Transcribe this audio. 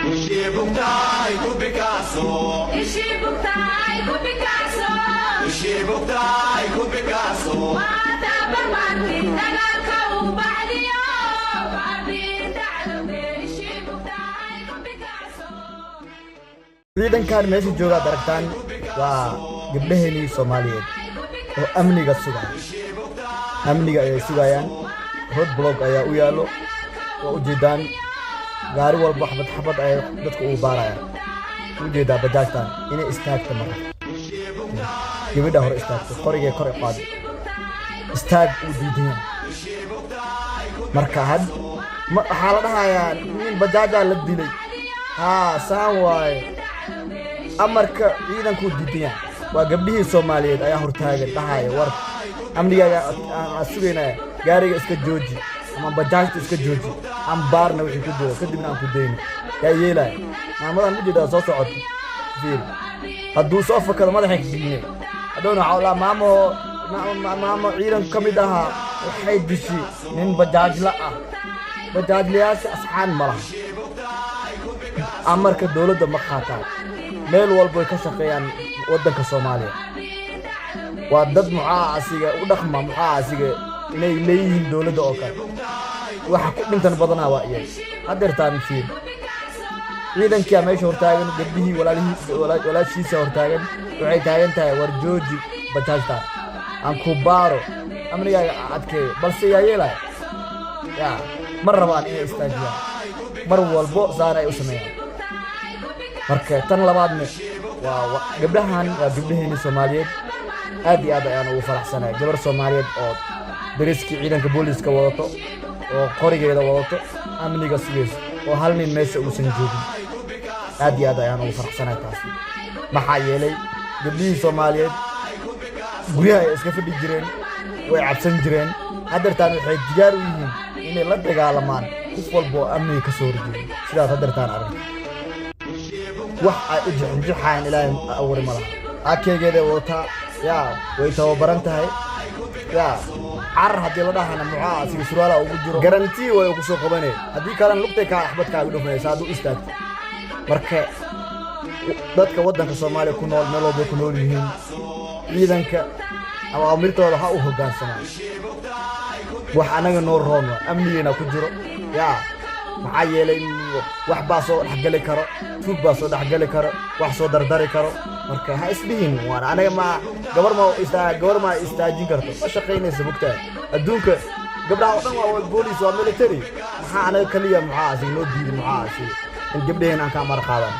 Ishibuktai ku Picasso. Ishibuktai ku Picasso. Ishibuktai ku Picasso. Mata bermati dalam kau badiyo. Babi dalam Ishibuktai ku Picasso. ciidankan meesha jooga daragtaan waa gabdhaheennii Soomaaliyeed oo amniga sugaya amniga ay sugayaan road block ayaa u yaalo oo u jeedaan gaari walba xabad ay dadku u baarayaan u jeedaa bajaajtan inay istaagto marka gabadha hore istaagto qorigay kor u qaado istaag u diideen marka had waxaa la dhahayaa nin bajaaja la dilay saan waaye amarka ciidanku diideen waa gabdhihii Soomaaliyeed ayaa hortaagan dhahaya war amniga aan sugaynaa gaariga iska jooji ama bajaajta iska jooji aan baarna wixii ku jiro kadibna aan ku deyno yaa yeelay maamadan u jeedaa soo socoto fiir hadduu soo fakado madaxa ka geliye adoona xawla maamo ciidan ka mid ahaa waxay dishi nin bajaajla ah bajaajlayaasha asxaan malaha amarka dawladda ma qaataan meel walba ay ka shaqeeyaan waddanka Soomaaliya waa dad mucaasiga u dhaqma mucaasiga inay leeyihiin dawladda oo kale waxa ku dhintan badanaa waa iyaga hadeertaan fiir ciidankii meesha hortaagan gabdhihii walaashiisa hortaagan waxay taagan tahay war jooji bajaajta aan ku baaro amnigaaga adkeeyo balse yaa yeelay mar rabaan inay istaajiyaan mar walbo saan ay u sameeyaan marka tan labaadna waa gabdhahan waa gabdhaheennii Soomaaliyeed aad iyo aad ayaan ugu faraxsanahay gabar Soomaaliyeed oo dariskii ciidanka booliska wadato oo qorigeeda wadato amniga sugayso oo hal nin meesha uusan joogin aad iyo aad ayaan ugu faraxsanahay taas maxaa yeelay gabdhihii Soomaaliyeed guryaha ay iska fadhi jireen way cabsan jireen hadeertaan waxay diyaar u yihiin inay la dagaalamaan qof walba oo amniga ka soo horjeedo sidaas hadeertaan aragtay wax ay u jixinjixaan ilaahay awri malaha akeegeeda wata way tababaran tahay carar haddii la dhahana mucaasiga surwaala ugu jiro garantii way ugu soo qabanay haddii kalena lugtay kaa axbadkaaga dhufanaysa hadduu istaagto marka dadka waddanka Soomaaliya ku nool meel walba ku nool yihiin ciidanka awaamirtooda ha u hoggaansamaan wax anaga noo roon amnigeena ku jiro maxaa yeelay wax baa soo dhaxgali karo tuug baa soo dhaxgali karo wax soo dardari karo marka ha isbihin waan anaga ma gabar ma istaajin karto ma shaqeynayso mugtaa adduunka gabdhaha oo dhan waa booliis waa military maxaa anaga kaliya mucaasi loo diiday mucaasi in gabdhaheen aan ka amar qaadan